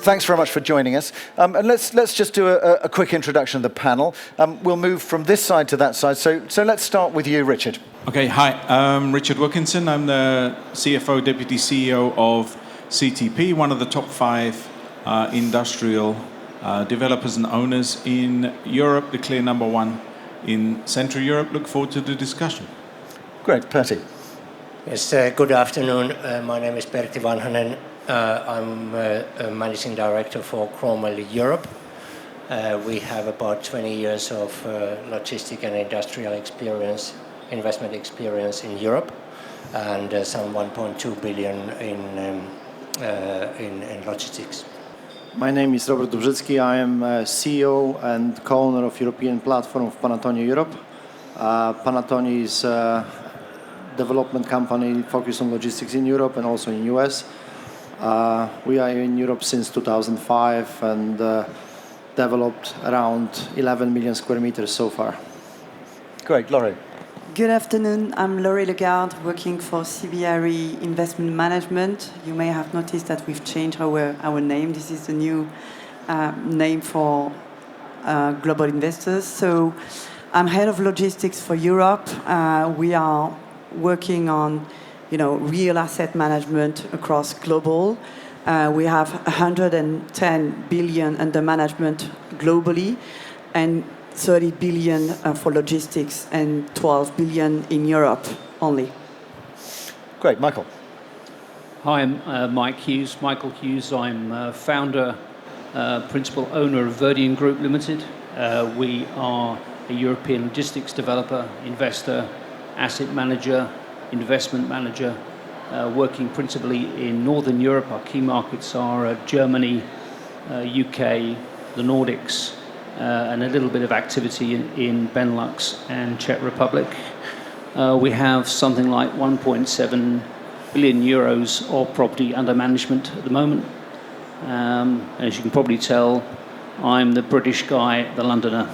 thanks very much for joining us. And let's just do a quick introduction of the panel. We'll move from this side to that side. So let's start with you, Richard. Okay, hi. I'm Richard Wilkinson. I'm the CFO, Deputy CEO of CTP, one of the top 5 industrial developers and owners in Europe, the clear number 1 in Central Europe. Look forward to the discussion. Great, Pertti. Yes, good afternoon. My name is Pertti Vanhanen. I'm a managing director for Cromwell Europe. We have about 20 years of logistic and industrial experience, investment experience in Europe, and some 1.2 billion in logistics. My name is Robert Dobrzycki. I am CEO and co-owner of European platform of Panattoni Europe. Panattoni is a development company focused on logistics in Europe and also in US. We are in Europe since 2005 and developed around 11 million square meters so far. Great, Laurie. Good afternoon. I'm Laurie Lagarde, working for CBRE Investment Management. You may have noticed that we've changed our name. This is the new name for global investors. So I'm head of logistics for Europe. We are working on, real asset management across global. We have 110 billion under management globally, and 30 billion for logistics, and 12 billion in Europe only. Great, Michael. Hi, I'm Michael Hughes. I'm founder, principal owner of Verdian Group Limited. We are a European logistics developer, investor, asset manager, investment manager, working principally in Northern Europe. Our key markets are Germany, UK, the Nordics, and a little bit of activity in Benelux and Czech Republic. We have something like 1.7 billion euros of property under management at the moment. As you can probably tell, I'm the British guy, the Londoner,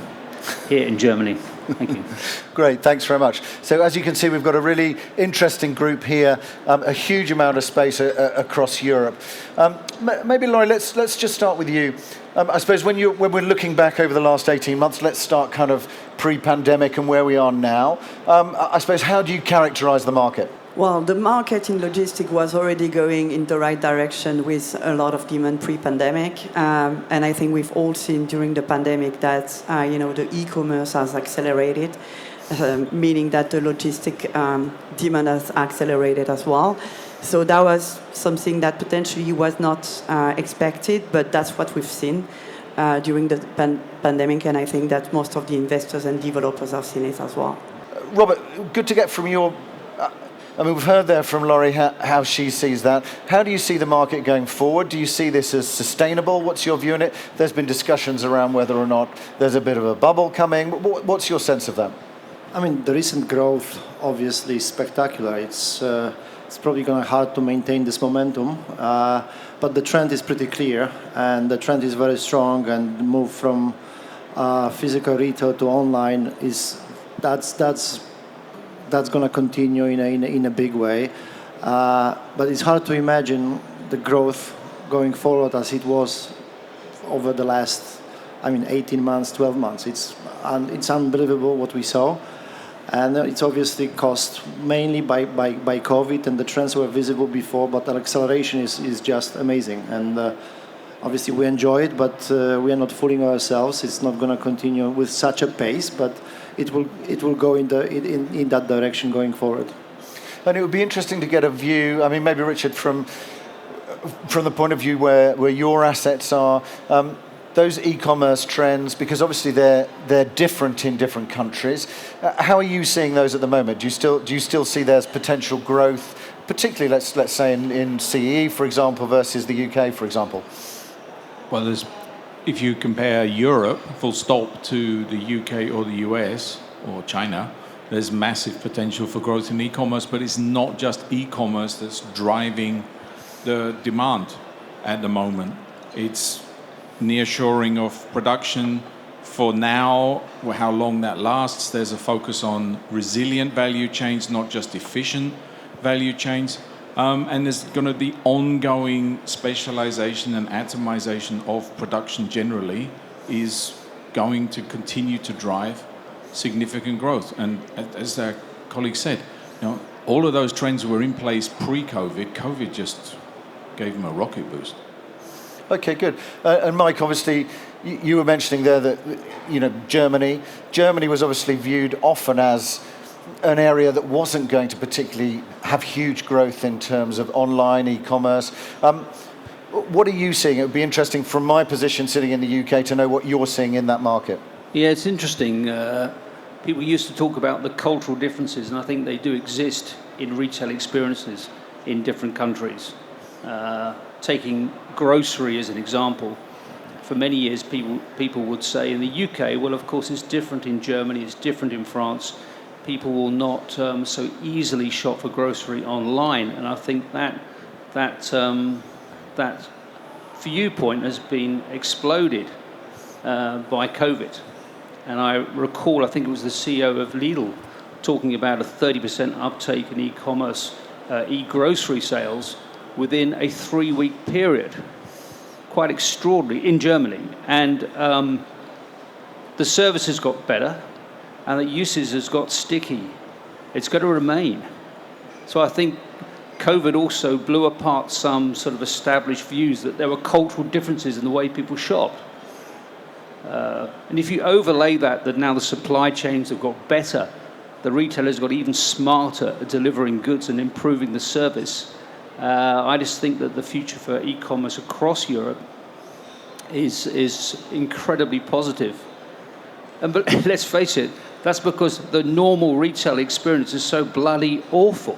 here in Germany. Thank you. Great, thanks very much. So as you can see, we've got a really interesting group here, a huge amount of space across Europe. Maybe, Laurie, let's just start with you. I suppose when we're looking back over the last 18 months, let's start kind of pre-pandemic and where we are now. I suppose, how do you characterize the market? Well, the market in logistics was already going in the right direction with a lot of demand pre-pandemic. And I think we've all seen during the pandemic that, the e-commerce has accelerated, meaning that the logistic demand has accelerated as well. So that was something that potentially was not expected, but that's what we've seen during the pandemic. And I think that most of the investors and developers have seen it as well. Robert, good to get from your... we've heard there from Laurie how she sees that. How do you see the market going forward? Do you see this as sustainable? What's your view on it? There's been discussions around whether or not there's a bit of a bubble coming. What's your sense of that? The recent growth, obviously, is spectacular. It's probably going to be hard to maintain this momentum, but the trend is pretty clear, and the trend is very strong. And the move from physical retail to online that's going to continue in a big way. But it's hard to imagine the growth going forward as it was over the last, 18 months, 12 months. It's unbelievable what we saw. And it's obviously caused mainly by COVID, and the trends were visible before, but the acceleration is just amazing. And obviously we enjoy it, but we are not fooling ourselves. It's not going to continue with such a pace, but it will go in that direction going forward. And it would be interesting to get a view, maybe Richard, from the point of view where your assets are, those e-commerce trends, because obviously they're different in different countries. How are you seeing those at the moment? Do you still see there's potential growth, particularly let's say in CEE, for example, versus the UK, for example? Well, if you compare Europe, full stop, to the UK or the US or China, there's massive potential for growth in e-commerce, but it's not just e-commerce that's driving the demand at the moment. It's nearshoring of production for now, how long that lasts. There's a focus on resilient value chains, not just efficient value chains. And there's going to be ongoing specialization and atomization of production generally is going to continue to drive significant growth. And as our colleague said, all of those trends were in place pre-COVID. COVID just gave them a rocket boost. Okay, good. And Mike, obviously, you were mentioning there that, Germany was obviously viewed often as an area that wasn't going to particularly have huge growth in terms of online e-commerce. What are you seeing? It would be interesting from my position sitting in the UK to know what you're seeing in that market. Yeah, it's interesting. People used to talk about the cultural differences, and I think they do exist in retail experiences in different countries. Taking grocery as an example, for many years people would say in the UK, well, of course, it's different in Germany, it's different in France. People will not so easily shop for grocery online, and I think that viewpoint has been exploded by COVID. And I recall, I think it was the CEO of Lidl talking about a 30% uptake in e-commerce, e-grocery sales within a 3-week period. Quite extraordinary in Germany. And the service has got better and the usage has got sticky. It's going to remain. So I think COVID also blew apart some sort of established views that there were cultural differences in the way people shopped. And if you overlay that now the supply chains have got better, the retailers got even smarter at delivering goods and improving the service, I just think that the future for e-commerce across Europe is incredibly positive. But let's face it, that's because the normal retail experience is so bloody awful.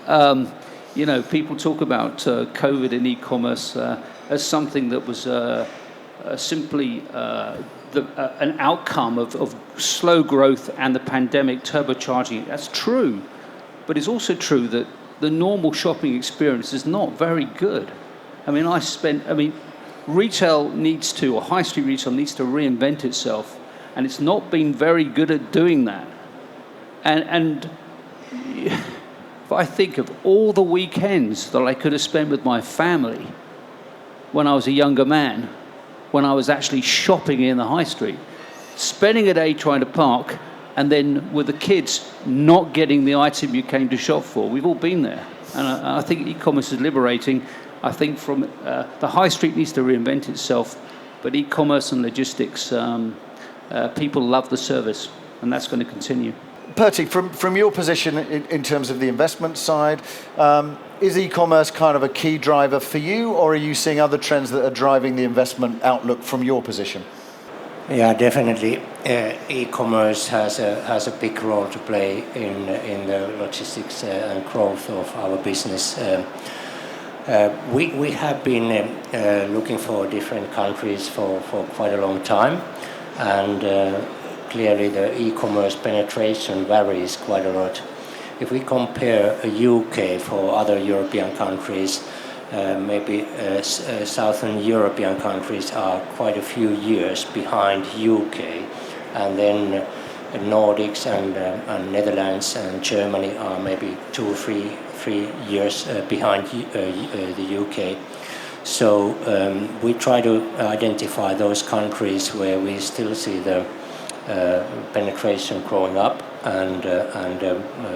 People talk about COVID and e-commerce as something that was simply an outcome of slow growth and the pandemic turbocharging it. That's true. But it's also true that the normal shopping experience is not very good. Retail needs to, or high street retail needs to reinvent itself, and it's not been very good at doing that. And if I think of all the weekends that I could have spent with my family when I was a younger man, when I was actually shopping in the high street, spending a day trying to park, and then with the kids not getting the item you came to shop for. We've all been there. And I think e-commerce is liberating. I think from the high street needs to reinvent itself, but e-commerce and logistics, people love the service, and that's going to continue. Pertti, from your position in terms of the investment side, is e-commerce kind of a key driver for you, or are you seeing other trends that are driving the investment outlook from your position? Yeah, definitely. E-commerce has a big role to play in the logistics and growth of our business. We have been looking for different countries for quite a long time, and clearly the e-commerce penetration varies quite a lot. If we compare UK for other European countries, maybe Southern European countries are quite a few years behind UK, and then Nordics and Netherlands and Germany are maybe 2 or 3 years behind the UK. So we try to identify those countries where we still see the penetration growing up, and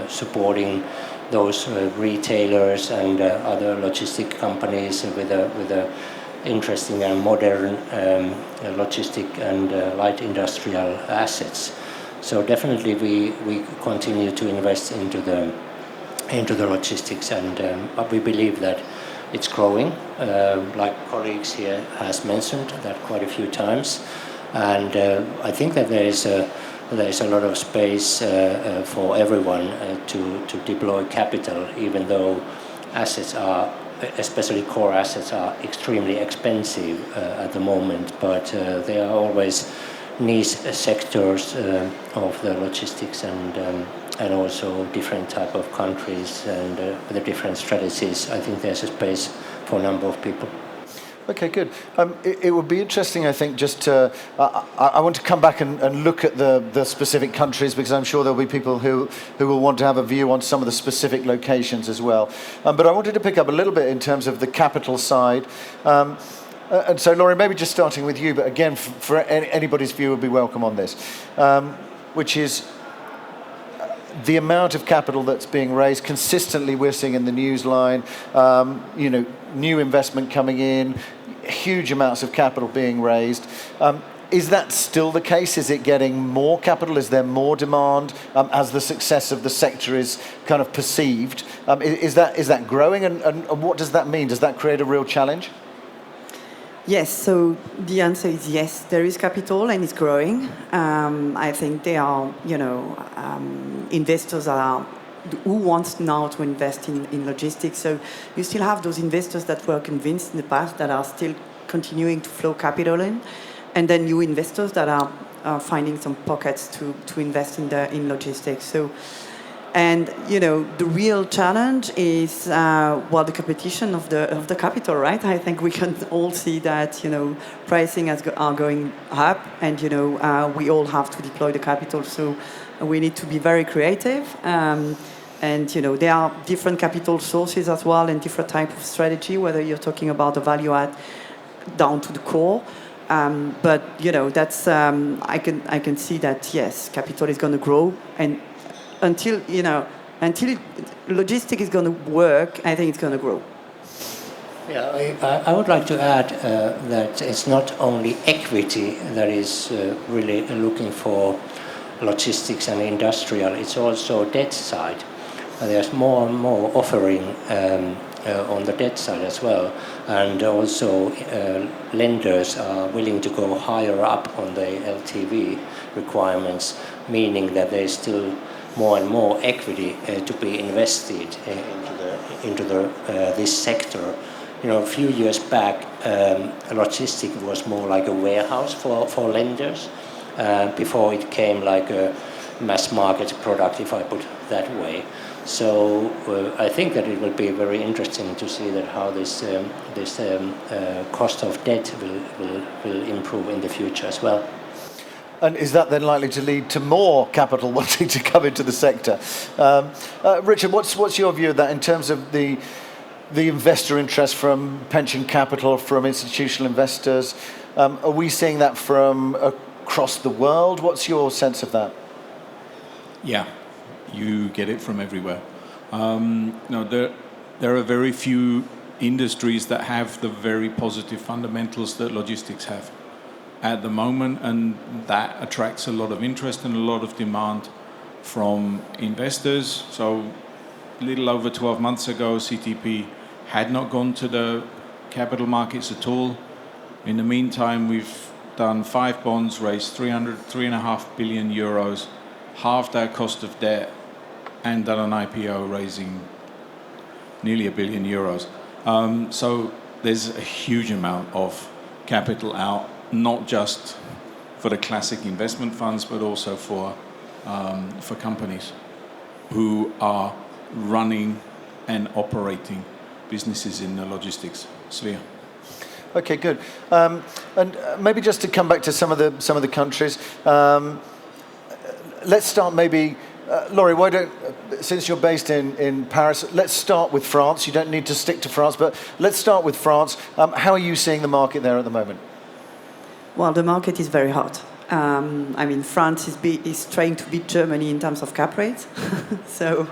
supporting those retailers and other logistic companies with a interesting and modern logistic and light industrial assets. So definitely we continue to invest into the logistics, and we believe that it's growing, like colleagues here has mentioned that quite a few times. And I think that there is a lot of space for everyone to deploy capital, even though assets are, especially core assets, are extremely expensive at the moment. But there are always niche sectors of the logistics, and also different type of countries and with the different strategies. I think there's a space for a number of people. Okay, good. It would be interesting, I think, just to... I want to come back and look at the specific countries, because I'm sure there'll be people who will want to have a view on some of the specific locations as well. But I wanted to pick up a little bit in terms of the capital side. And so, Laurie, maybe just starting with you, but again, for anybody's view would be welcome on this, which is the amount of capital that's being raised. Consistently, we're seeing in the news line, new investment coming in, huge amounts of capital being raised. Is that still the case? Is it getting more capital? Is there more demand as the success of the sector is kind of perceived? Is that growing? And what does that mean? Does that create a real challenge? Yes, so the answer is yes, there is capital and it's growing. I think there are, investors who want now to invest in logistics. So you still have those investors that were convinced in the past that are still continuing to flow capital in, and then new investors that are finding some pockets to invest in logistics. So, and the real challenge is the competition of the capital, right? I think we can all see that pricing are going up, and we all have to deploy the capital. So we need to be very creative. And there are different capital sources as well, and different type of strategy, whether you're talking about the value add down to the core. But that's I can see that yes, capital is going to grow, and until logistics is going to work, I think it's going to grow. Yeah, I would like to add that it's not only equity that is really looking for logistics and industrial, it's also debt side. There's more and more offering on the debt side as well, and also lenders are willing to go higher up on the LTV requirements, meaning that there's still more and more equity to be invested into this sector. A few years back, logistics was more like a warehouse for lenders before it came like a mass market product, if I put it that way. So I think that it will be very interesting to see that how this cost of debt will improve in the future as well. And is that then likely to lead to more capital wanting to come into the sector? Richard, what's your view of that in terms of the investor interest from pension capital, from institutional investors? Are we seeing that from across the world? What's your sense of that? Yeah, you get it from everywhere. There are very few industries that have the very positive fundamentals that logistics have at the moment, and that attracts a lot of interest and a lot of demand from investors. So a little over 12 months ago, CTP had not gone to the capital markets at all. In the meantime, we've done 5 bonds, raised 3.5 billion euros, halved our cost of debt, and done an IPO raising nearly 1 billion euros. So there's a huge amount of capital out, not just for the classic investment funds, but also for companies who are running and operating businesses in the logistics sphere. Okay, good. And maybe just to come back to some of the countries, let's start maybe. Laurie, since you're based in Paris, let's start with France. You don't need to stick to France, but let's start with France. How are you seeing the market there at the moment? Well, the market is very hot. France is trying to beat Germany in terms of cap rates. So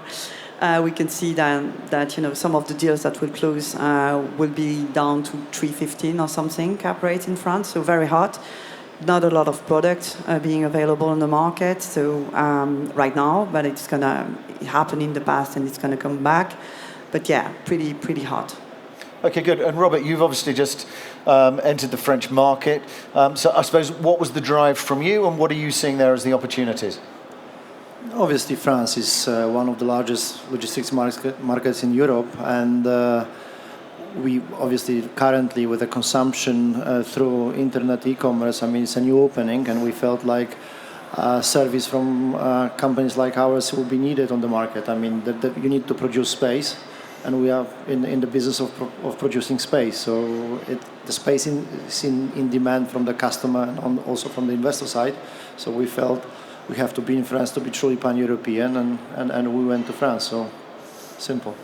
we can see that some of the deals that will close will be down to 3.15 or something cap rate in France. So very hot. Not a lot of product being available in the market. So right now, but it's gonna happen in the past and it's gonna come back. But yeah, pretty hot. Okay, good. And Robert, you've obviously just entered the French market. So I suppose, what was the drive from you, and what are you seeing there as the opportunities? Obviously, France is one of the largest logistics markets in Europe, and we obviously currently with the consumption through internet e-commerce, it's a new opening, and we felt like service from companies like ours will be needed on the market. You need to produce space. and we are in the business of producing space. So the space is in demand from the customer and also from the investor side. So we felt we have to be in France to be truly pan-European, and we went to France. So simple.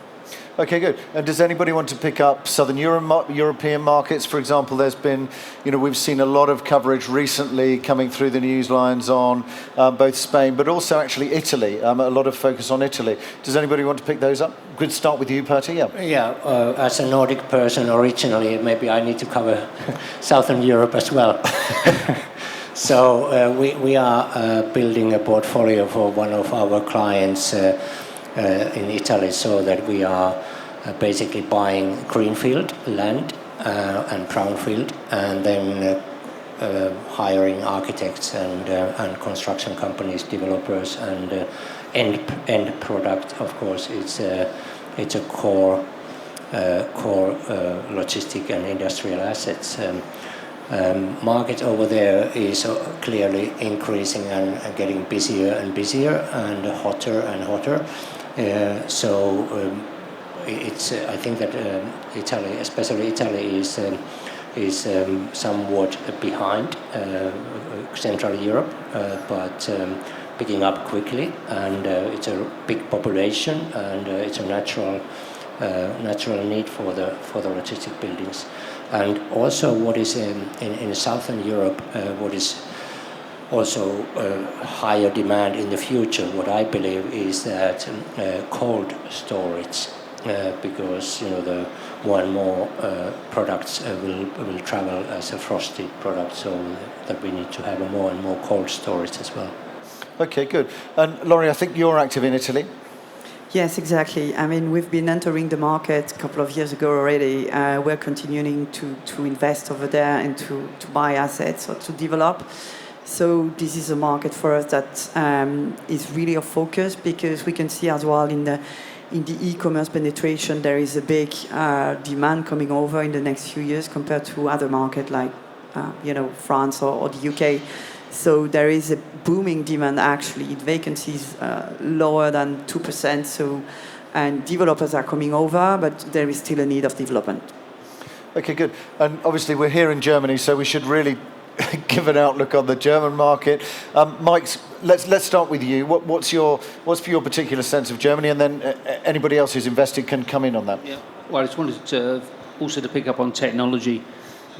Okay, good. And does anybody want to pick up Southern European markets? For example, there's been, we've seen a lot of coverage recently coming through the news lines on both Spain, but also actually Italy. A lot of focus on Italy. Does anybody want to pick those up? Good start with you, Pertti. Yeah. Yeah, as a Nordic person originally, maybe I need to cover Southern Europe as well. So we are building a portfolio for one of our clients in Italy, so that we are basically buying greenfield land and brownfield, and then hiring architects and construction companies, developers, and end product. Of course, it's a core logistic and industrial assets. Market over there is clearly increasing and getting busier and busier and hotter. It's I think that Italy, especially Italy, is somewhat behind Central Europe, but picking up quickly, and it's a big population, and it's a natural need for the logistic buildings. And also, what is in Southern Europe, what is also higher demand in the future, what I believe is that cold storage, because the more and more products will travel as a frosted product, so that we need to have more and more cold storage as well. Okay, good. And Laurie, I think you're active in Italy. Yes, exactly. I mean, we've been entering the market a couple of years ago already. We're continuing to invest over there and to buy assets or to develop. So this is a market for us that is really a focus, because we can see as well in the e-commerce penetration there is a big demand coming over in the next few years compared to other markets like France or the UK. So there is a booming demand actually. Vacancies lower than 2%. So, and developers are coming over, but there is still a need of development. Okay, good. And obviously we're here in Germany, so we should really give an outlook on the German market. Mike, let's start with you. What's your particular sense of Germany, and then anybody else who's invested can come in on that. Yeah. Well, I just wanted to also pick up on technology.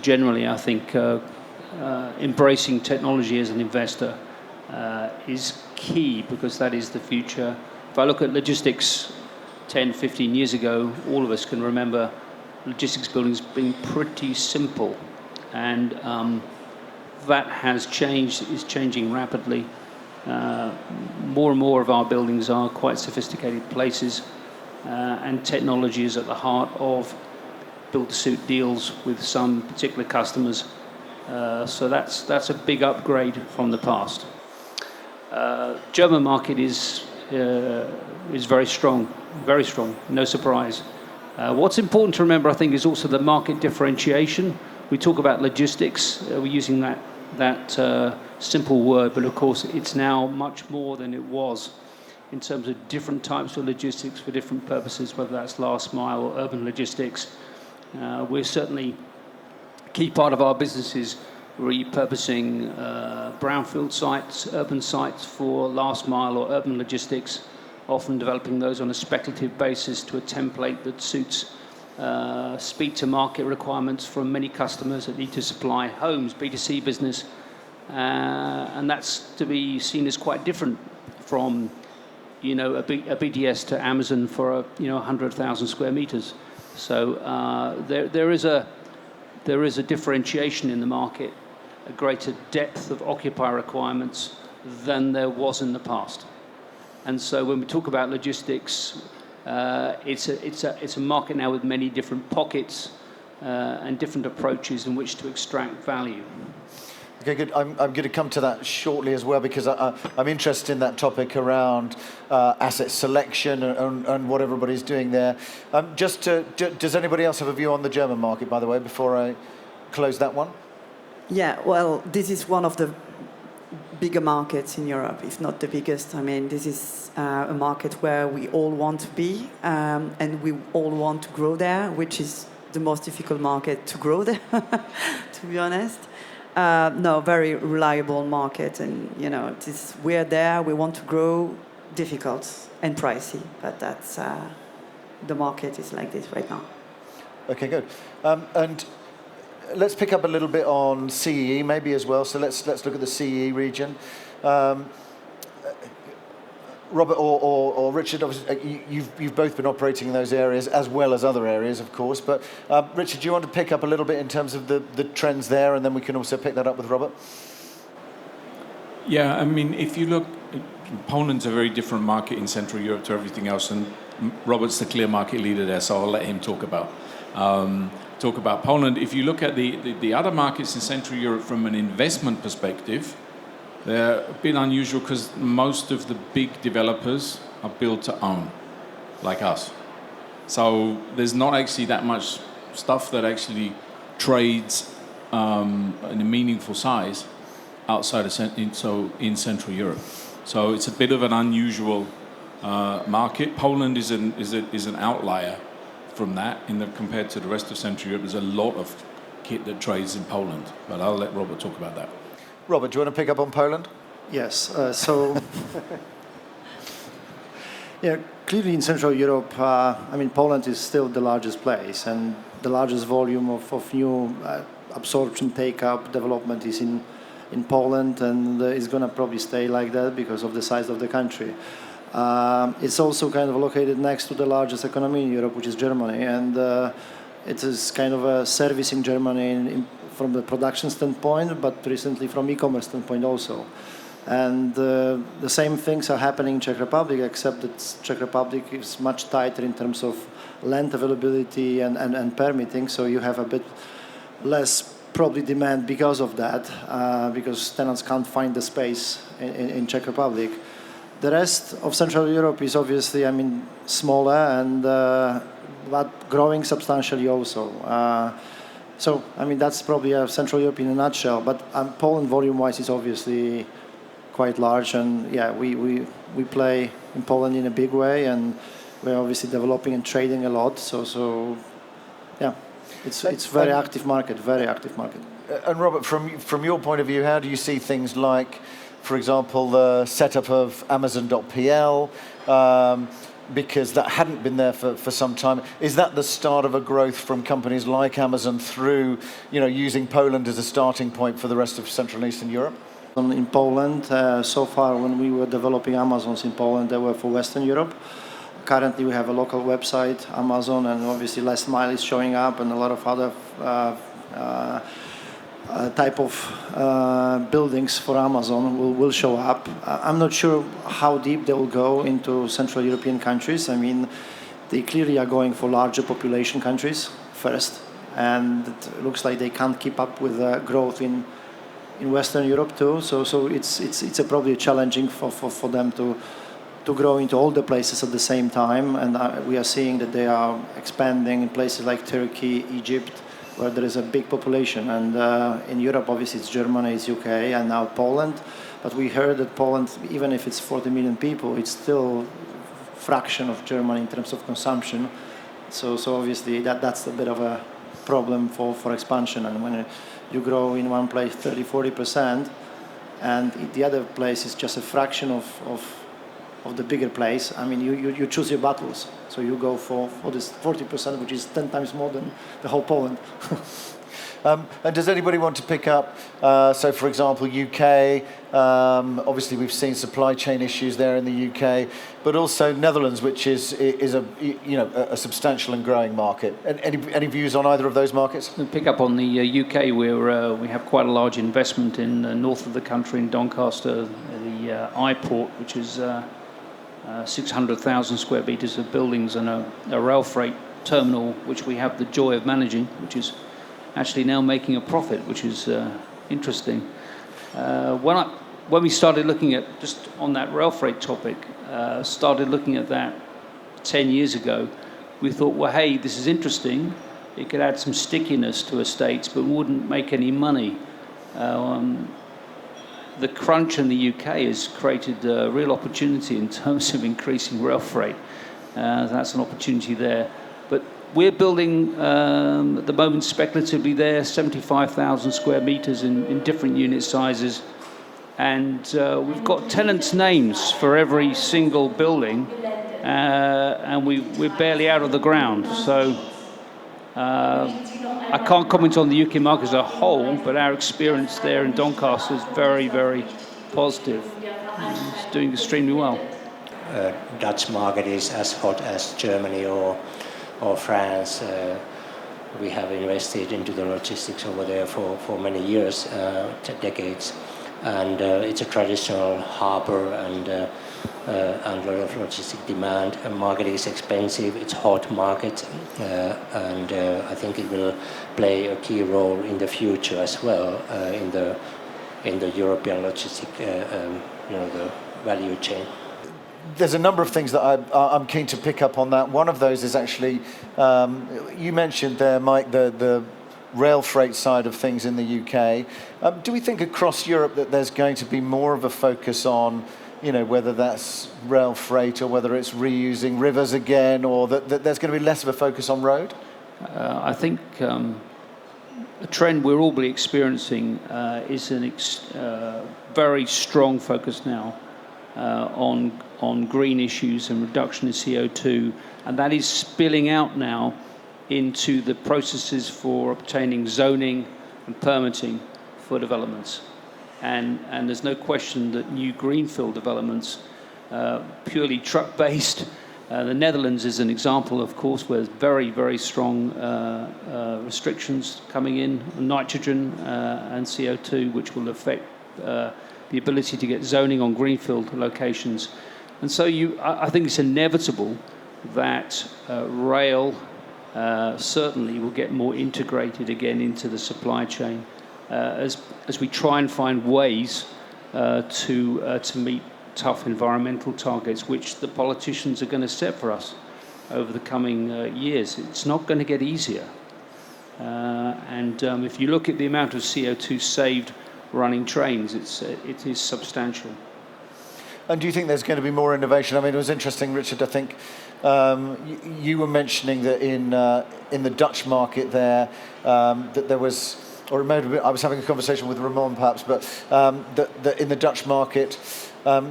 Generally, I think embracing technology as an investor is key, because that is the future. If I look at logistics 10, 15 years ago, all of us can remember logistics buildings being pretty simple, and that has changed, is changing rapidly. More and more of our buildings are quite sophisticated places, and technology is at the heart of build-to-suit deals with some particular customers. So that's a big upgrade from the past. German market is very strong, no surprise. What's important to remember, I think, is also the market differentiation. We talk about logistics, we're using that simple word, but of course it's now much more than it was in terms of different types of logistics for different purposes, whether that's last mile or urban logistics. We're certainly, a key part of our business is repurposing brownfield sites, urban sites for last mile or urban logistics, often developing those on a speculative basis to a template that suits speed to market requirements from many customers that need to supply homes, B2C business, and that's to be seen as quite different from a BDS to Amazon for 100,000 square meters. So there is a differentiation in the market, a greater depth of occupier requirements than there was in the past. And so when we talk about logistics, it's a market now with many different pockets and different approaches in which to extract value. Okay, good. I'm going to come to that shortly as well, because I'm interested in that topic around asset selection and what everybody's doing there. Does anybody else have a view on the German market, by the way, before I close that one? Yeah, well, this is one of the bigger markets in Europe, if not the biggest. I mean, this is a market where we all want to be, and we all want to grow there, which is the most difficult market to grow there, to be honest. No, very reliable market, and we're there. We want to grow. Difficult and pricey, but that's the market is like this right now. Okay, good. And let's pick up a little bit on CEE maybe as well. So let's look at the CEE region. Robert or Richard, obviously, you've both been operating in those areas as well as other areas, of course. But Richard, do you want to pick up a little bit in terms of the trends there, and then we can also pick that up with Robert? Yeah, I mean, if you look, Poland's a very different market in Central Europe to everything else, and Robert's the clear market leader there, so I'll let him talk about Poland. If you look at the other markets in Central Europe from an investment perspective, they're a bit unusual because most of the big developers are built to own, like us. So there's not actually that much stuff that actually trades in a meaningful size outside of in Central Europe. So it's a bit of an unusual market. Poland is an outlier from that compared to the rest of Central Europe. There's a lot of kit that trades in Poland, but I'll let Robert talk about that. Robert, do you want to pick up on Poland? Yes. Clearly in Central Europe, Poland is still the largest place, and the largest volume of new absorption, take-up, development is in Poland, and it's going to probably stay like that because of the size of the country. It's also kind of located next to the largest economy in Europe, which is Germany, and it is kind of servicing Germany from the production standpoint, but recently from e-commerce standpoint also. And the same things are happening in Czech Republic, except that Czech Republic is much tighter in terms of land availability and permitting, so you have a bit less probably demand because of that, because tenants can't find the space in Czech Republic. The rest of Central Europe is obviously, smaller and but growing substantially also. That's probably Central Europe in a nutshell. But Poland, volume-wise, is obviously quite large, and we play in Poland in a big way, and we're obviously developing and trading a lot. It's very active market, very active market. And Robert, from your point of view, how do you see things like, for example, the setup of Amazon.pl, because that hadn't been there for some time? Is that the start of a growth from companies like Amazon through, using Poland as a starting point for the rest of Central and Eastern Europe? In Poland, so far when we were developing Amazons in Poland, they were for Western Europe. Currently we have a local website, Amazon, and obviously Last Mile is showing up, and a lot of other type of buildings for Amazon will show up. I'm not sure how deep they will go into Central European countries. They clearly are going for larger population countries first, and it looks like they can't keep up with the growth in Western Europe too. So it's probably challenging for them to grow into all the places at the same time, and we are seeing that they are expanding in places like Turkey, Egypt, where there is a big population, and in Europe obviously it's Germany, it's UK, and now Poland. But we heard that Poland, even if it's 40 million people, it's still a fraction of Germany in terms of consumption. So obviously that's a bit of a problem for expansion, and when you grow in one place 30-40%, and the other place is just a fraction of the bigger place, you choose your battles. So you go for this 40%, which is 10 times more than the whole Poland. And does anybody want to pick up, so for example, UK, obviously we've seen supply chain issues there in the UK, but also Netherlands, which is a substantial and growing market. Any views on either of those markets? To pick up on the UK, we have quite a large investment in the north of the country in Doncaster, the iPort, which is 600,000 square meters of buildings and a rail freight terminal, which we have the joy of managing, which is actually now making a profit, which is interesting. When we started looking at, just on that rail freight topic, started looking at that 10 years ago, we thought, well, hey, this is interesting. It could add some stickiness to estates, but wouldn't make any money. the crunch in the UK has created a real opportunity in terms of increasing rail freight. That's an opportunity there. But we're building, at the moment, speculatively there, 75,000 square meters in different unit sizes. And we've got tenants' names for every single building, and we're barely out of the ground. So I can't comment on the UK market as a whole, but our experience there in Doncaster is very, very positive. It's doing extremely well. Dutch market is as hot as Germany or France. We have invested into the logistics over there for many years, decades, and it's a traditional harbor and a lot of logistic demand. The market is expensive, it's hot market, and I think it will play a key role in the future as well in the European logistic, the value chain. There's a number of things that I'm keen to pick up on that. One of those is actually, you mentioned there, Mike, the rail freight side of things in the UK. Do we think across Europe that there's going to be more of a focus on, whether that's rail freight or whether it's reusing rivers again, or that there's going to be less of a focus on road? I think a trend we're all experiencing is a very strong focus now on green issues and reduction in CO2, and that is spilling out now into the processes for obtaining zoning and permitting for developments. And there's no question that new greenfield developments, purely truck-based, the Netherlands is an example, of course, where there's very, very strong restrictions coming in on nitrogen and CO2, which will affect the ability to get zoning on greenfield locations. And so I think it's inevitable that rail certainly will get more integrated again into the supply chain as we try and find ways to meet tough environmental targets, which the politicians are going to set for us over the coming years. It's not going to get easier. And if you look at the amount of CO2 saved running trains, it is substantial. And do you think there's going to be more innovation? I mean, it was interesting, Richard, I think you were mentioning that in the Dutch market there, that there was, or maybe I was having a conversation with Ramon perhaps, but that in the Dutch market, they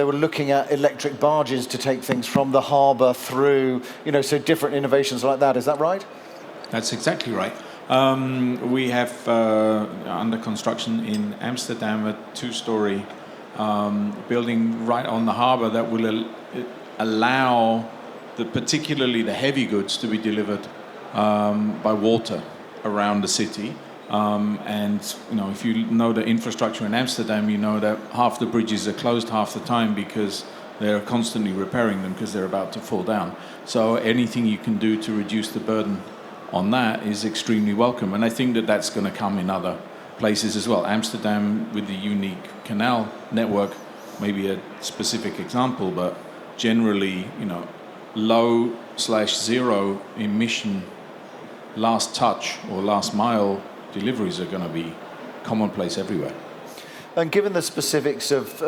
were looking at electric barges to take things from the harbour through, so different innovations like that. Is that right? That's exactly right. We have under construction in Amsterdam a 2-story building right on the harbour that will allow particularly the heavy goods to be delivered by water around the city. And if you know the infrastructure in Amsterdam, you know that half the bridges are closed half the time because they're constantly repairing them because they're about to fall down. So anything you can do to reduce the burden on that is extremely welcome. And I think that that's going to come in other places as well. Amsterdam, with the unique canal network, maybe a specific example, but generally, low/zero emission last touch or last mile deliveries are going to be commonplace everywhere. And given the specifics of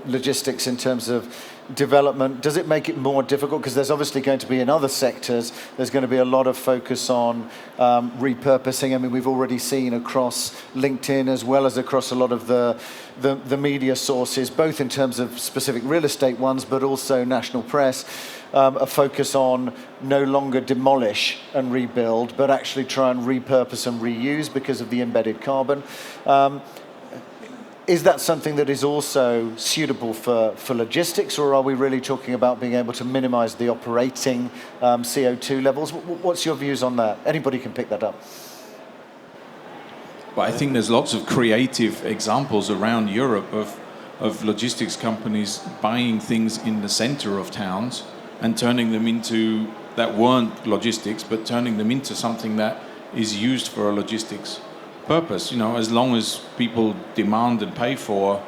logistics in terms of development, does it make it more difficult? Because there's obviously going to be in other sectors, there's going to be a lot of focus on repurposing. I mean, we've already seen across LinkedIn as well as across a lot of the media sources, both in terms of specific real estate ones, but also national press, a focus on no longer demolish and rebuild, but actually try and repurpose and reuse because of the embedded carbon. Is that something that is also suitable for logistics, or are we really talking about being able to minimize the operating CO2 levels? What's your views on that? Anybody can pick that up. But I think there's lots of creative examples around Europe of logistics companies buying things in the center of towns and turning them into, that weren't logistics, but turning them into something that is used for a logistics purpose. As long as people demand and pay for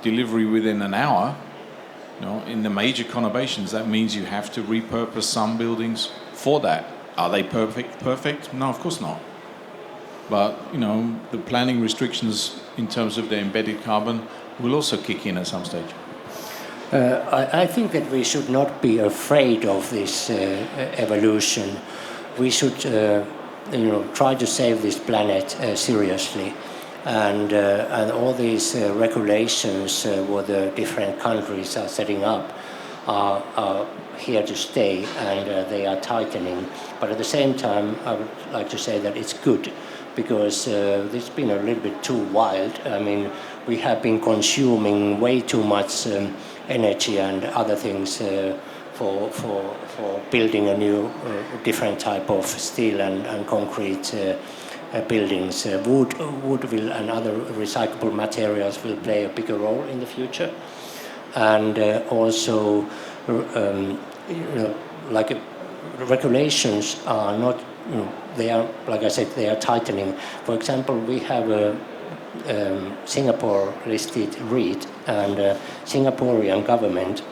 delivery within an hour, in the major conurbations, that means you have to repurpose some buildings for that. Are they perfect? No, of course not. But the planning restrictions in terms of the embedded carbon will also kick in at some stage. I think that we should not be afraid of this evolution. We should, try to save this planet seriously, and all these regulations what the different countries are setting up are here to stay, and they are tightening. But at the same time, I would like to say that it's good, because it's been a little bit too wild. I mean, we have been consuming way too much energy and other things for building a new different type of steel and concrete buildings. Wood will and other recyclable materials will play a bigger role in the future, and also like regulations are not. They are, like I said, they are tightening. For example, we have a Singapore-listed REIT, and Singaporean government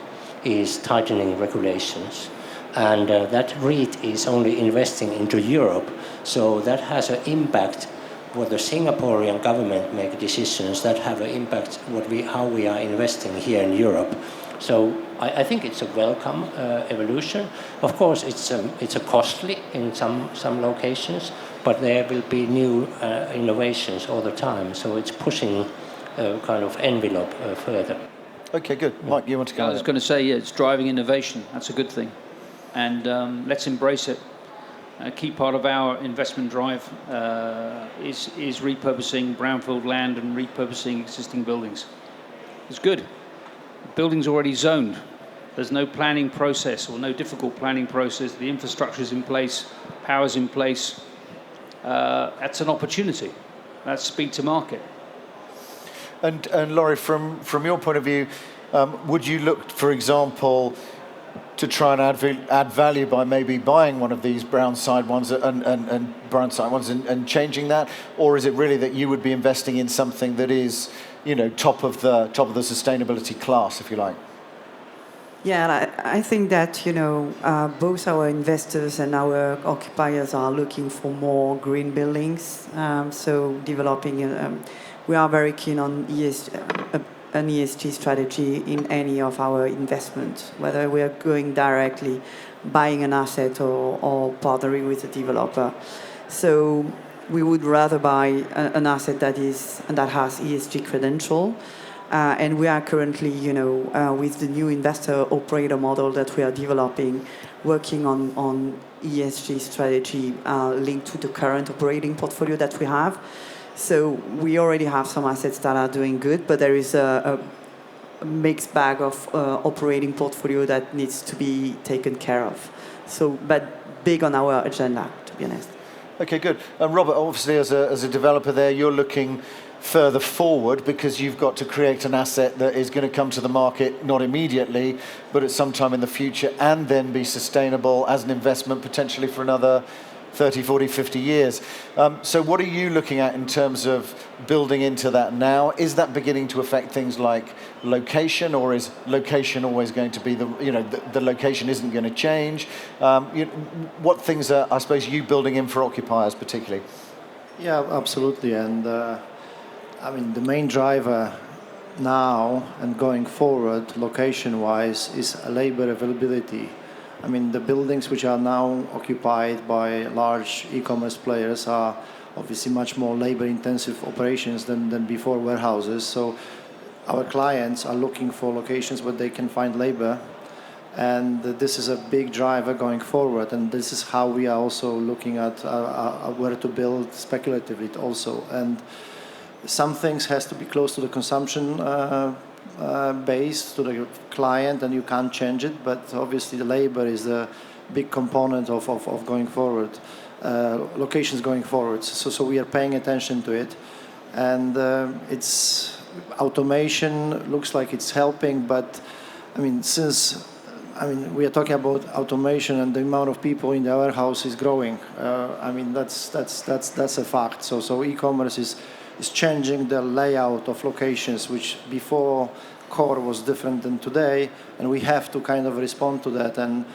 is tightening regulations. And that REIT is only investing into Europe, so that has an impact. What the Singaporean government make decisions that have an impact how we are investing here in Europe. So I think it's a welcome evolution. Of course, it's a costly in some locations, but there will be new innovations all the time. So it's pushing kind of envelope further. Okay, good. Mike, you want to go? I was going to say, yeah, it's driving innovation. That's a good thing, and let's embrace it. A key part of our investment drive is repurposing brownfield land and repurposing existing buildings. It's good. The building's already zoned. There's no planning process or no difficult planning process. The infrastructure is in place, power's in place. That's an opportunity. That's speed to market. And Laurie, from your point of view, would you look, for example, to try and add value by maybe buying one of these brown side ones and changing that, or is it really that you would be investing in something that is, top of the sustainability class, if you like? Yeah, I think that both our investors and our occupiers are looking for more green buildings. So developing, we are very keen on an ESG strategy in any of our investments, whether we are going directly buying an asset or partnering with a developer. So we would rather buy an asset that has ESG credential. And we are currently, with the new investor operator model that we are developing, working on ESG strategy linked to the current operating portfolio that we have. So we already have some assets that are doing good, but there is a mixed bag of operating portfolio that needs to be taken care of. So, but big on our agenda, to be honest. Okay, good. Robert, obviously as a developer there, you're looking further forward because you've got to create an asset that is going to come to the market not immediately, but at some time in the future, and then be sustainable as an investment potentially for another 30, 40, 50 years. So what are you looking at in terms of building into that now? Is that beginning to affect things like location, or is location always going to be the location isn't going to change? What things are, I suppose, you building in for occupiers particularly? Yeah, absolutely. And the main driver now and going forward, location-wise, is labor availability. The buildings which are now occupied by large e-commerce players are obviously much more labor-intensive operations than before warehouses. So our clients are looking for locations where they can find labor, and this is a big driver going forward. And this is how we are also looking at where to build speculatively also. And some things has to be close to the consumption base, to the client, and you can't change it. But obviously the labor is a big component of going forward, locations going forward. So we are paying attention to it. And it's automation looks like it's helping, but since we are talking about automation and the amount of people in the warehouse is growing. That's a fact. So e-commerce is changing the layout of locations, which before core was different than today, and we have to kind of respond to that. And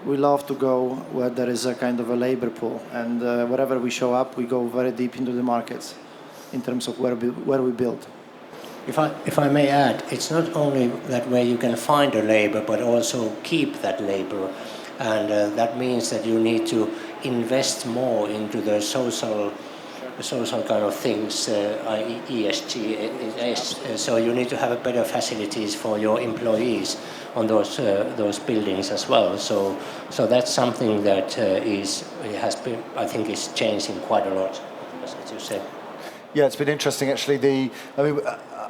we love to go where there is a kind of a labor pool, and wherever we show up, we go very deep into the markets in terms of where we build. If I may add, it's not only that where you can find a labor, but also keep that labor, and that means that you need to invest more into the social kind of things, i.e. ESG. So you need to have better facilities for your employees on those buildings as well. So that's something that has been, I think, is changing quite a lot, as you said. Yeah, it's been interesting actually.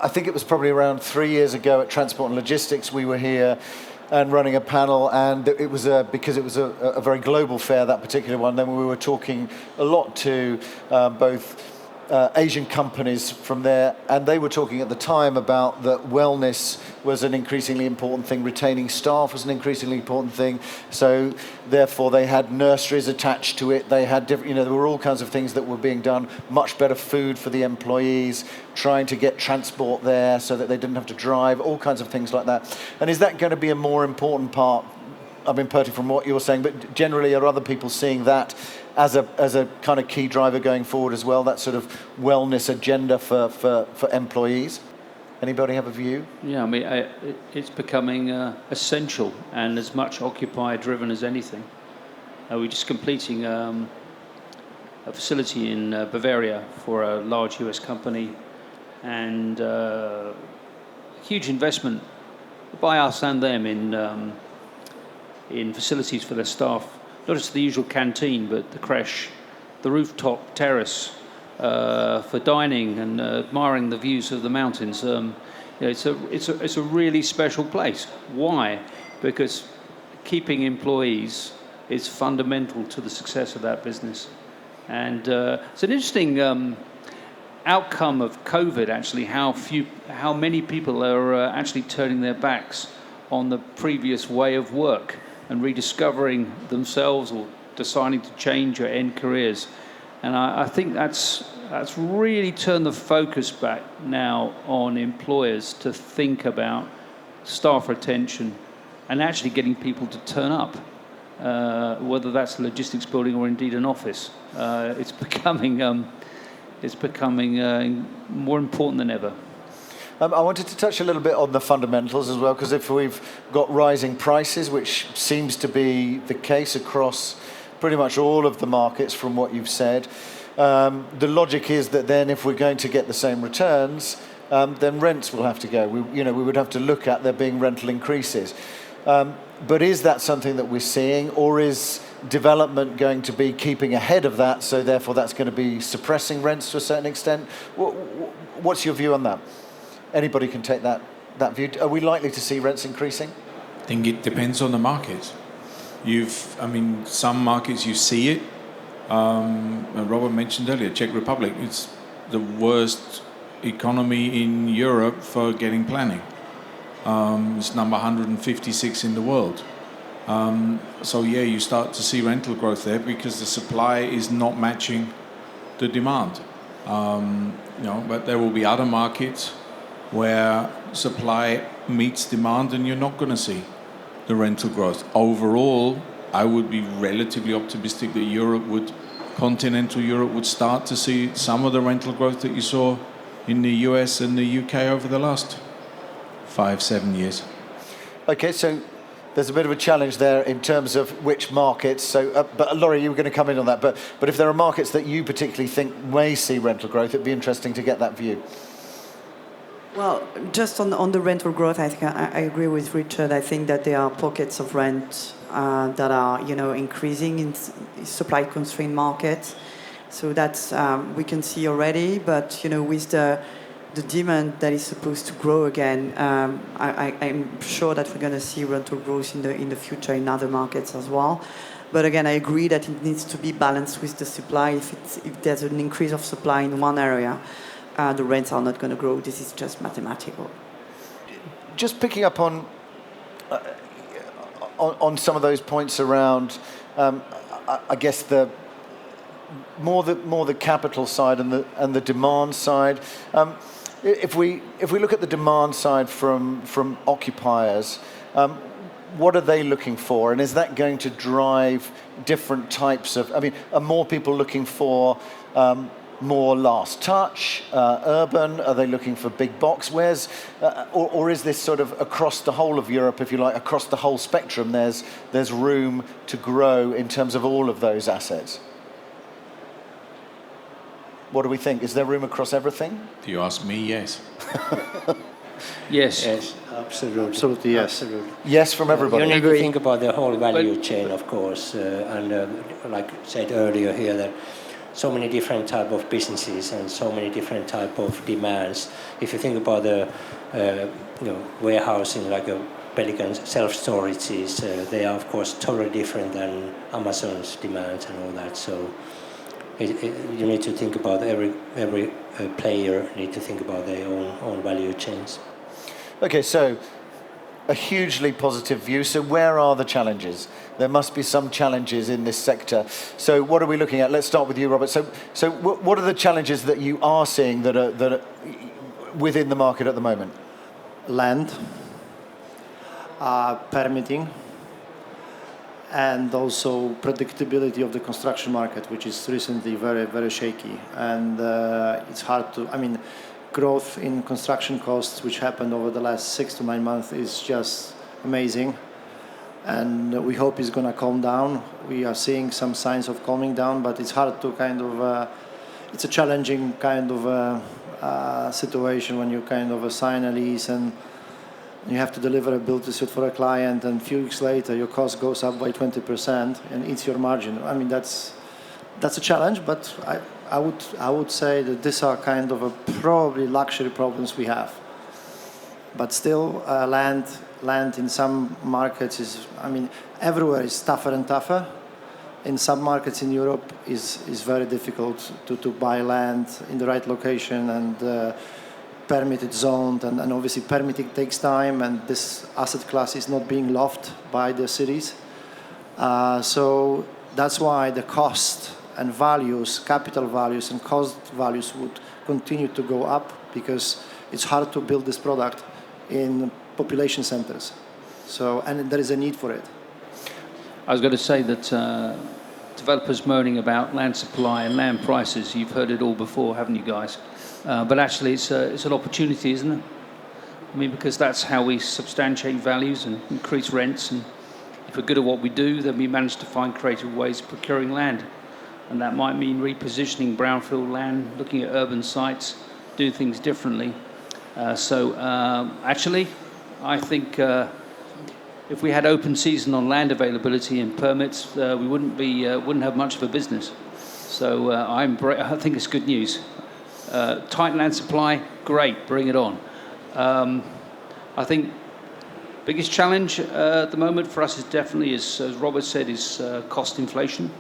I think it was probably around 3 years ago at Transport and Logistics we were here and running a panel, and it was because it was a very global fair, that particular one. Then we were talking a lot to both Asian companies from there, and they were talking at the time about that wellness was an increasingly important thing, retaining staff was an increasingly important thing, so therefore they had nurseries attached to it, they had different, there were all kinds of things that were being done, much better food for the employees, trying to get transport there so that they didn't have to drive, all kinds of things like that. And is that going to be a more important part, I mean, Pertti, from what you're saying, but generally are other people seeing that as a kind of key driver going forward as well, that sort of wellness agenda for employees? Anybody have a view? Yeah, I mean, it's becoming essential and as much occupier-driven as anything. We're just completing a facility in Bavaria for a large US company, and huge investment by us and them in facilities for their staff. Not just the usual canteen, but the creche, the rooftop terrace for dining and admiring the views of the mountains. It's a really special place. Why? Because keeping employees is fundamental to the success of that business. And it's an interesting outcome of COVID, actually, how many people are actually turning their backs on the previous way of work and rediscovering themselves or deciding to change or end careers. And I think that's really turned the focus back now on employers to think about staff retention and actually getting people to turn up, whether that's a logistics building or indeed an office. It's becoming more important than ever. I wanted to touch a little bit on the fundamentals as well, because if we've got rising prices, which seems to be the case across pretty much all of the markets from what you've said, the logic is that then if we're going to get the same returns, then rents will have to go. We would have to look at there being rental increases. But is that something that we're seeing, or is development going to be keeping ahead of that, so therefore that's going to be suppressing rents to a certain extent? What's your view on that? Anybody can take that view. Are we likely to see rents increasing? I think it depends on the market. Some markets you see it. Robert mentioned earlier, Czech Republic. It's the worst economy in Europe for getting planning. It's number 156 in the world. You start to see rental growth there because the supply is not matching the demand. But there will be other markets where supply meets demand and you're not going to see the rental growth. Overall, I would be relatively optimistic that continental Europe would start to see some of the rental growth that you saw in the US and the UK over the last 5-7 years. Okay, so there's a bit of a challenge there in terms of which markets. So, but Laurie, you were going to come in on that. But if there are markets that you particularly think may see rental growth, it'd be interesting to get that view. Well, just on the rental growth, I think I agree with Richard. I think that there are pockets of rent that are, increasing in supply-constrained markets. So that's we can see already. But with the demand that is supposed to grow again, I'm sure that we're going to see rental growth in the future in other markets as well. But again, I agree that it needs to be balanced with the supply. If there's an increase of supply in one area, the rents are not going to grow. This is just mathematical. Just picking up on some of those points around, I guess the capital side and the demand side. If we look at the demand side from occupiers, what are they looking for? And is that going to drive different types of, I mean, are more people looking for more last touch, urban? Are they looking for big box? Or is this sort of across the whole of Europe, if you like, across the whole spectrum, there's room to grow in terms of all of those assets? What do we think? Is there room across everything? Do you ask me? Yes. Yes. Yes, absolutely. Absolutely, yes. Absolutely. Yes, from everybody. You need to think about the whole value chain, of course, and like I said earlier here, that so many different type of businesses and so many different type of demands. If you think about the warehousing, like a Pelican self-storages, they are of course totally different than Amazon's demands and all that. So you need to think about every player need to think about their own value chains. Okay, so a hugely positive view. So where are the challenges? There must be some challenges in this sector. So what are we looking at? Let's start with you, Robert. So what are the challenges that you are seeing that are within the market at the moment? Land, permitting, and also predictability of the construction market, which is recently very, very shaky. And it's hard to, I mean, growth in construction costs, which happened over the last 6 to 9 months, is just amazing. And we hope it's going to calm down. We are seeing some signs of calming down, but it's hard to kind of, it's a challenging kind of situation when you kind of sign a lease and you have to deliver a build-to-suit for a client, and a few weeks later your cost goes up by 20% and eats your margin. I mean, that's a challenge, but I would say that these are kind of probably luxury problems we have. But still, land in some markets is, I mean, everywhere is tougher and tougher. In some markets in Europe is very difficult to buy land in the right location and permitted, zoned, and obviously permitting takes time, and this asset class is not being loved by the cities. So that's why the cost and values, capital values and cost values would continue to go up, because it's hard to build this product in population centers. So, and there is a need for it. I was going to say that developers moaning about land supply and land prices, you've heard it all before, haven't you guys? But actually it's an opportunity, isn't it? I mean, because that's how we substantiate values and increase rents, and if we're good at what we do, then we manage to find creative ways of procuring land. And that might mean repositioning brownfield land, looking at urban sites, do things differently. Actually, I think if we had open season on land availability and permits, we wouldn't have much of a business. So I think it's good news. Tight land supply, great, bring it on. I think biggest challenge at the moment for us is definitely, as Robert said, is cost inflation.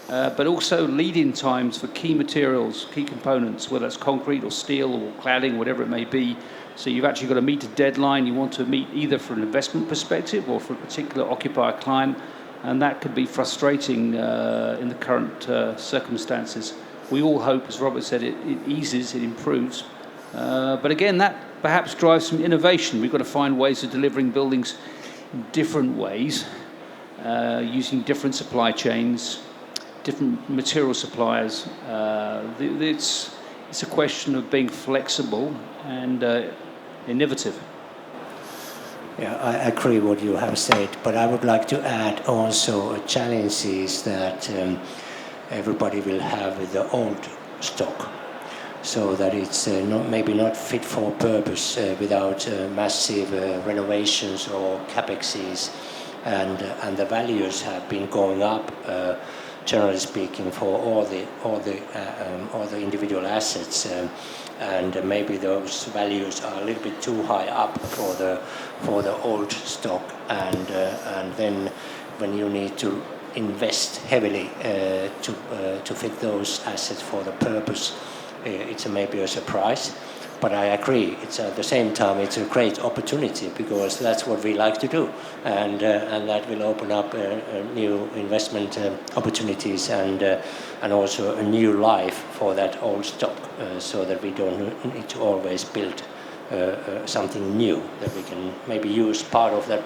But also lead-in times for key materials, key components, whether that's concrete or steel or cladding, whatever it may be. So you've actually got to meet a deadline you want to meet, either from an investment perspective or for a particular occupier client, and that could be frustrating in the current circumstances. We all hope, as Robert said, it eases, it improves. But again, that perhaps drives some innovation. We've got to find ways of delivering buildings in different ways, using different supply chains, different material suppliers. It's a question of being flexible and innovative. Yeah, I agree what you have said, but I would like to add also challenges that everybody will have with the old stock, so that it's maybe not fit for purpose without massive renovations or capexes, and the values have been going up. Generally speaking, for all the individual assets, and maybe those values are a little bit too high up for the old stock, and then when you need to invest heavily to fit those assets for the purpose, it's maybe a surprise. But I agree, it's at the same time it's a great opportunity, because that's what we like to do, and that will open up new investment opportunities and also a new life for that old stock, so that we don't need to always build something new, that we can maybe use part of that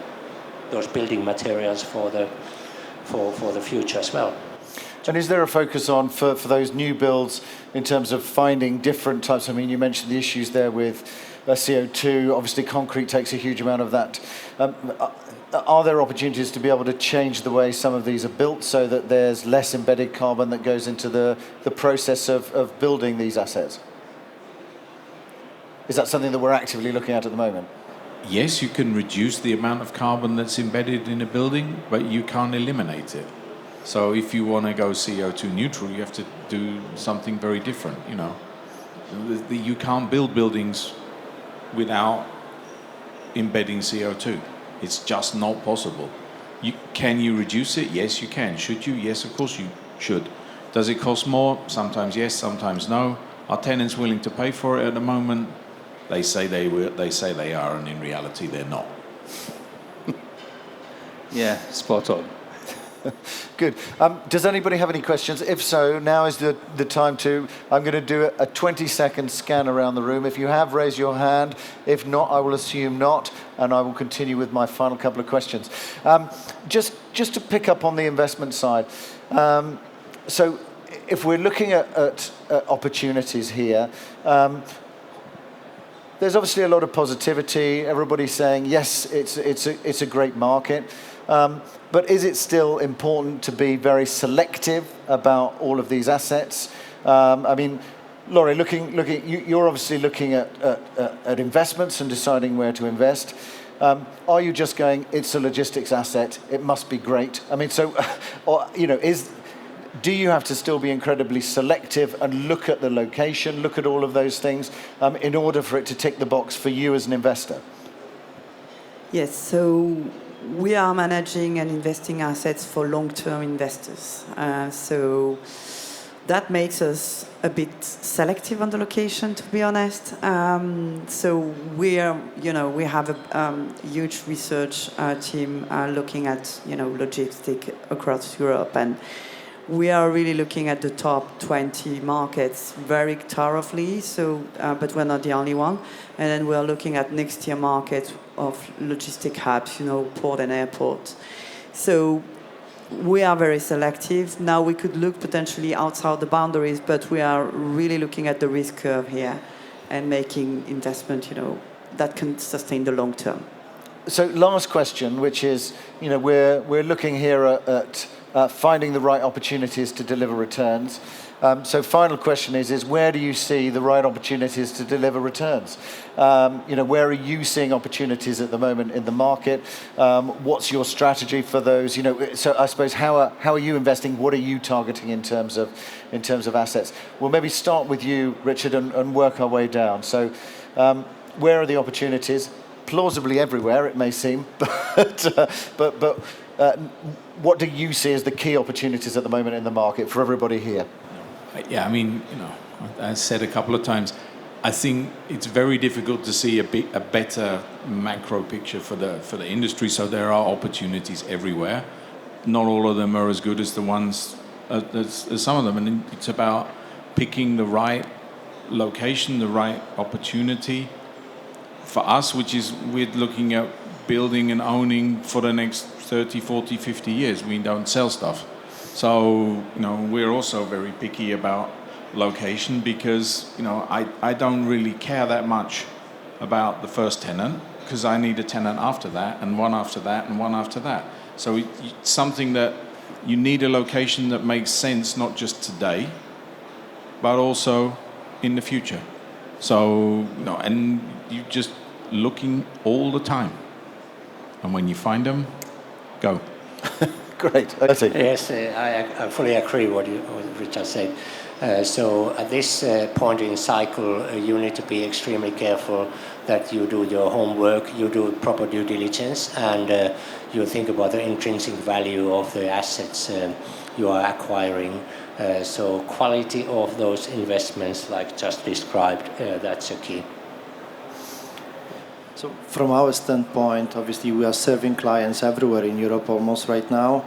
those building materials for the future as well. And is there a focus on, for those new builds, in terms of finding different types? I mean, you mentioned the issues there with CO2. Obviously, concrete takes a huge amount of that. Are there opportunities to be able to change the way some of these are built so that there's less embedded carbon that goes into the process of building these assets? Is that something that we're actively looking at the moment? Yes, you can reduce the amount of carbon that's embedded in a building, but you can't eliminate it. So if you want to go CO2 neutral, you have to do something very different, you know. You can't build buildings without embedding CO2. It's just not possible. Can you reduce it? Yes, you can. Should you? Yes, of course you should. Does it cost more? Sometimes yes, sometimes no. Are tenants willing to pay for it at the moment? They say they will. They say they are, and in reality, they're not. Yeah, spot on. Good. Does anybody have any questions? If so, now is the time to... I'm going to do a 20-second scan around the room. If you have, raise your hand. If not, I will assume not, and I will continue with my final couple of questions. Just to pick up on the investment side. So if we're looking at opportunities here, there's obviously a lot of positivity. Everybody's saying, yes, it's a great market. But is it still important to be very selective about all of these assets? I mean, Laurie, you're obviously looking at investments and deciding where to invest. Are you just going, it's a logistics asset, it must be great? I mean, so, or, you know, do you have to still be incredibly selective and look at the location, look at all of those things in order for it to tick the box for you as an investor? Yes, so we are managing and investing assets for long-term investors. So that makes us a bit selective on the location, to be honest. So we have a huge research team looking at, logistics across Europe, and we are really looking at the top 20 markets very thoroughly. So, but we're not the only one. And then we're looking at next tier markets of logistic hubs, port and airport. So we are very selective. Now we could look potentially outside the boundaries, but we are really looking at the risk curve here and making investment, that can sustain the long term. So last question, which is, we're looking here at finding the right opportunities to deliver returns. So final question is where do you see the right opportunities to deliver returns? Where are you seeing opportunities at the moment in the market? What's your strategy for those? So I suppose how are you investing? What are you targeting in terms of assets? We'll maybe start with you, Richard, and work our way down. So where are the opportunities? Plausibly everywhere, it may seem, but what do you see as the key opportunities at the moment in the market for everybody here? Yeah, I mean, I said a couple of times, I think it's very difficult to see a better macro picture for the industry. So there are opportunities everywhere. Not all of them are as good as the ones as some of them, and it's about picking the right location, the right opportunity. For us, which is we're looking at building and owning for the next 30, 40, 50 years. We don't sell stuff. So, we're also very picky about location because, I don't really care that much about the first tenant because I need a tenant after that and one after that and one after that. So it's something that you need a location that makes sense, not just today, but also in the future. So, and you just looking all the time. And when you find them, go. Great. Yes, I fully agree with what Richard said. So at this point in cycle, you need to be extremely careful that you do your homework, you do proper due diligence, and you think about the intrinsic value of the assets you are acquiring. So quality of those investments, like just described, that's a key. So from our standpoint, obviously we are serving clients everywhere in Europe almost right now.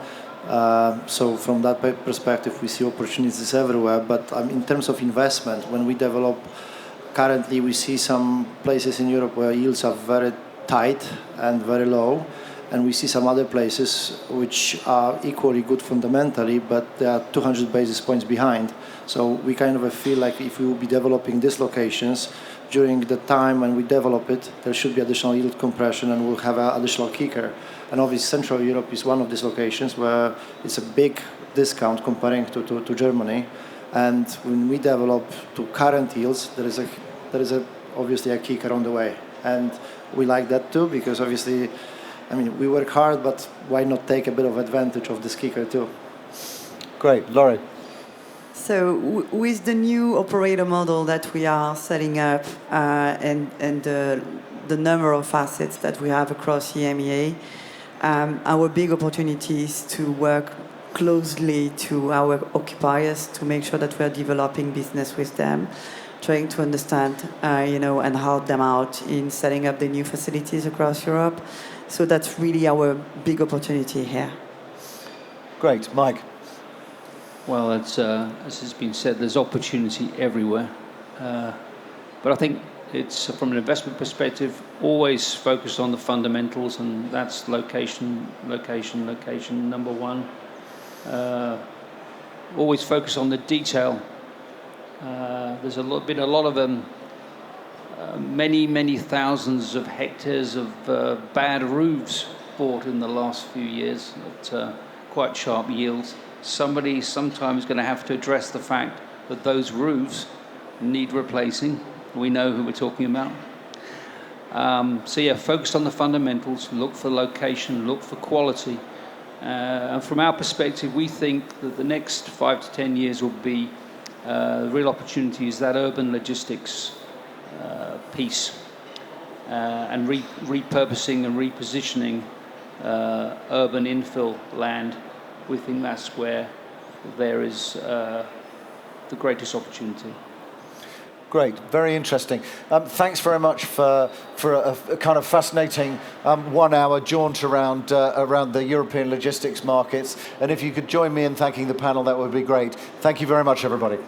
So from that perspective, we see opportunities everywhere. But in terms of investment, when we develop, currently we see some places in Europe where yields are very tight and very low. And we see some other places which are equally good fundamentally, but they are 200 basis points behind. So we kind of feel like if we will be developing these locations, during the time when we develop it, there should be additional yield compression and we'll have an additional kicker. And obviously Central Europe is one of these locations where it's a big discount comparing to Germany. And when we develop to current yields, there is obviously a kicker on the way. And we like that too, because obviously, I mean, we work hard, but why not take a bit of advantage of this kicker too? Great. Laurie? So with the new operator model that we are setting up and the number of assets that we have across EMEA, our big opportunity is to work closely to our occupiers to make sure that we are developing business with them, trying to understand, and help them out in setting up the new facilities across Europe. So that's really our big opportunity here. Great. Mike? Well, as has been said, there's opportunity everywhere. But I think it's, from an investment perspective, always focus on the fundamentals, and that's location, number one. Always focus on the detail. There's been a lot of many thousands of hectares of bad roofs bought in the last few years at quite sharp yields. Somebody's sometimes going to have to address the fact that those roofs need replacing. We know who we're talking about. Focus on the fundamentals, look for location, look for quality. And from our perspective, we think that the next 5 to 10 years will be real opportunities, that urban logistics piece, and repurposing and repositioning urban infill land. We think that's where there is the greatest opportunity. Great, very interesting. Thanks very much for a kind of fascinating 1 hour jaunt around the European logistics markets. And if you could join me in thanking the panel, that would be great. Thank you very much, everybody.